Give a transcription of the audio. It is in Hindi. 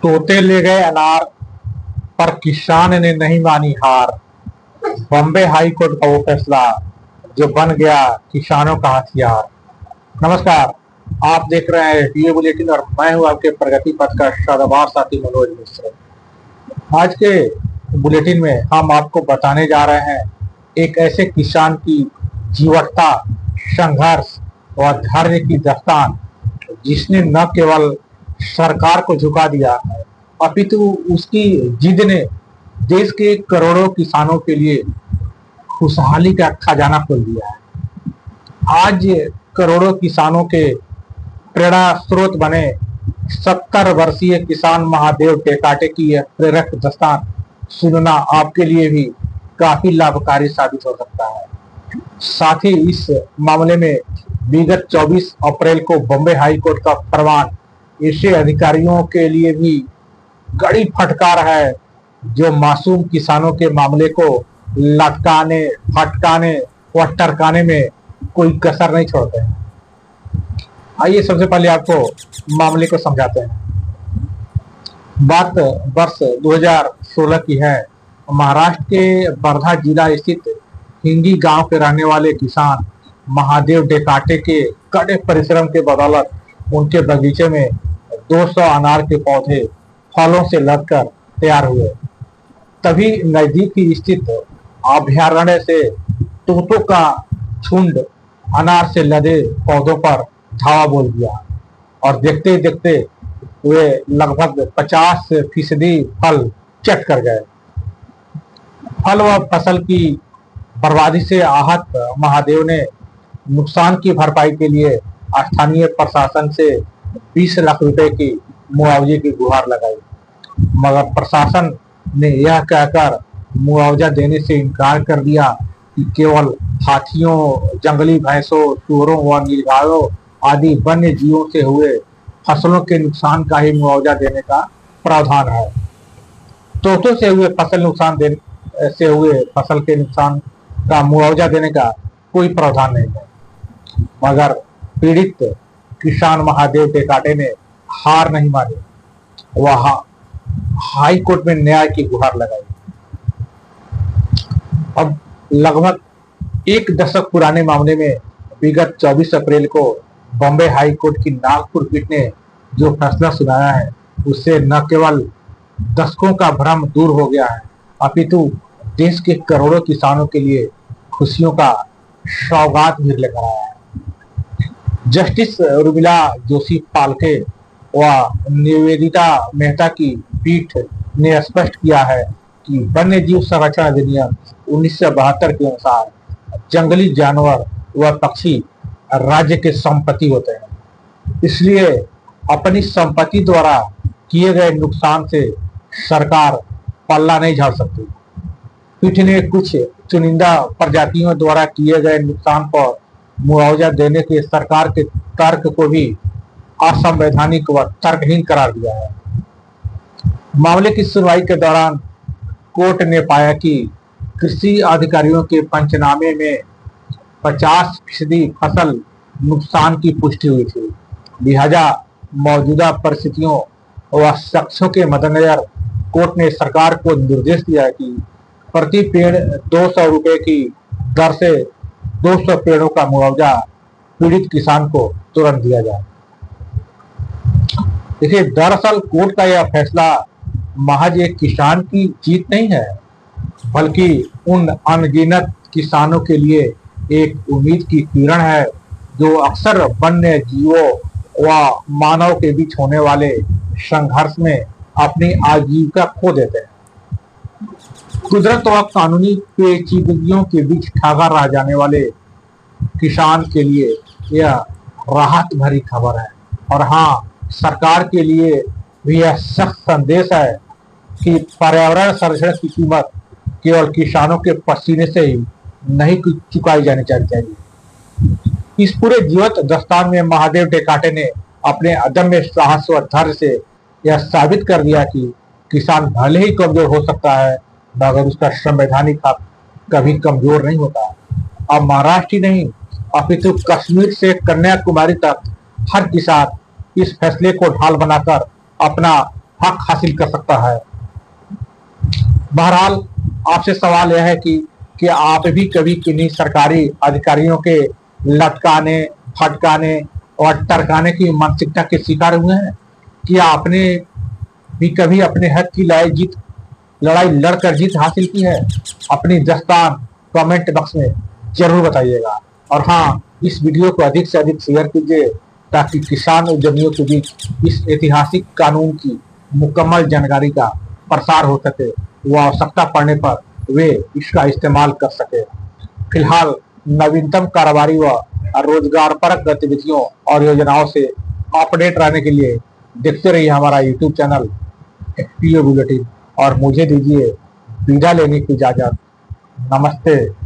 तोते ले गए अनार पर किसान ने नहीं मानी हार। बॉम्बे हाई कोर्ट का वो फैसला जो बन गया किसानों का हथियार। नमस्कार, आप देख रहे हैं टीवी बुलेटिन और मैं हूं आपके प्रगति पथ का सदाबहार साथी मनोज मिश्र। आज के बुलेटिन में हम आपको बताने जा रहे हैं एक ऐसे किसान की जीवटता, संघर्ष और धैर्य की दास्तान जिसने न केवल सरकार को झुका दिया है अपितु उसकी जिद ने देश के करोड़ों किसानों के लिए खुशहाली का खजाना खोल दिया है। आज करोड़ों किसानों के प्रेरणा स्रोत बने 70 वर्षीय किसान महादेव टेकाटे की यह प्रेरक दास्तान सुनना आपके लिए भी काफी लाभकारी साबित हो सकता है। साथ ही इस मामले में विगत 24 अप्रैल को बॉम्बे हाई कोर्ट का फरमान ऐसे अधिकारियों के लिए भी कड़ी फटकार है जो मासूम किसानों के मामले को लटकाने, फटकाने व टरकाने में कोई कसर नहीं छोड़ते हैं। आइए सबसे पहले आपको मामले को समझाते हैं। बात वर्ष 2016 की है। महाराष्ट्र के वर्धा जिला स्थित हिंगी गांव के रहने वाले किसान महादेव टेकाटे के कड़े परिश्रम के बदौलत उनके बगीचे में 200 अनार के पौधे फलों से लदकर तैयार हुए। तभी नजदीक ही स्थित अभयारण्य से तोतों का झुंड अनार से लदे पौधों पर धावा बोल दिया और देखते ही देखते वे लगभग 50% फल चट कर गए। फल व फसल की बर्बादी से आहत महादेव ने नुकसान की भरपाई के लिए स्थानीय प्रशासन से 20 लाख रुपए की मुआवजे की गुहार लगाई, मगर प्रशासन ने यह कहकर मुआवजा देने से इनकार कर दिया कि केवल हाथियों, जंगली भैंसों, चोरों व नीलगायों आदि वन्य जीवों से हुए फसलों के नुकसान का ही मुआवजा देने का प्रावधान है। तोतों से हुए फसल के नुकसान का मुआवजा देने का कोई प्रावधान नहीं है। मगर पीड़ित किसान महादेव टेकाटे ने हार नहीं मानी, वह हाई कोर्ट में न्याय की गुहार लगाई। अब लगभग एक दशक पुराने मामले में विगत 24 अप्रैल को बॉम्बे हाई कोर्ट की नागपुर पीठ ने जो फैसला सुनाया है उससे न केवल दशकों का भ्रम दूर हो गया है अपितु देश के करोड़ों किसानों के लिए खुशियों का सौगात भी लेकर आया है। जस्टिस रुबिला जोशी पालके व निवेदिता मेहता की पीठ ने स्पष्ट किया है कि वन्य जीव संरक्षण अधिनियम 1972 के अनुसार जंगली जानवर व पक्षी राज्य के संपत्ति होते हैं, इसलिए अपनी संपत्ति द्वारा किए गए नुकसान से सरकार पल्ला नहीं झाड़ सकती। पीठ ने कुछ चुनिंदा प्रजातियों द्वारा किए गए नुकसान पर मुआवजा देने के सरकार के तर्क को भी असंवैधानिक व तर्कहीन करार दिया है। मामले की सुनवाई के दौरान कोर्ट ने पाया कि कृषि अधिकारियों के पंचनामे में 50% फसल नुकसान की पुष्टि हुई थी। लिहाजा मौजूदा परिस्थितियों व शख्सों के मद्देनजर कोर्ट ने सरकार को निर्देश दिया कि प्रति पेड़ 200 रुपए की दर से 200 पेड़ों का मुआवजा पीड़ित किसान को तुरंत दिया जाए। देखिए, दरअसल कोर्ट का यह फैसला महज एक किसान की जीत नहीं है, बल्कि उन अनगिनत किसानों के लिए एक उम्मीद की किरण है जो अक्सर वन्य जीवों व मानव के बीच होने वाले संघर्ष में अपनी आजीविका खो देते हैं। कुदरत व कानूनी पेचीदगियों के बीच ठगा रह जाने वाले किसान के लिए यह राहत भरी खबर है। और हाँ, सरकार के लिए भी यह सख्त संदेश है कि पर्यावरण संरक्षण की कीमत केवल किसानों के पसीने से ही नहीं चुकाई जानी चाहिए। इस पूरे जीवत दास्तान में महादेव टेकाटे ने अपने अदम्य साहस व धैर्य से यह साबित कर दिया कि किसान भले ही कमजोर हो सकता है मगर उसका संवैधानिक हक कभी कमजोर नहीं होता। अब महाराष्ट्र ही नहीं अपितु कश्मीर से कन्याकुमारी तक हर किसान इस फैसले को ढाल बनाकर अपना हक हासिल कर सकता है। बहरहाल आपसे सवाल यह है कि आप भी कभी किन्हीं सरकारी अधिकारियों के लटकाने, फटकाने और टरकाने की मानसिकता के शिकार हुए हैं? क्या आपने भी कभी अपने हक की लड़ाई लड़कर जीत हासिल की है? अपनी दास्तान कमेंट बॉक्स में जरूर बताइएगा। और हाँ, इस वीडियो को अधिक से अधिक शेयर कीजिए ताकि किसान उद्यमियों के बीच इस ऐतिहासिक कानून की मुकम्मल जानकारी का प्रसार हो सके, वो आवश्यकता पड़ने पर वे इसका इस्तेमाल कर सके। फिलहाल नवीनतम कारोबारी व रोजगार परक गतिविधियों और योजनाओं से अपडेट रहने के लिए देखते रहिए हमारा यूट्यूब चैनल FPO बुलेटिन और मुझे दीजिए विदा लेने की इजाजत। नमस्ते।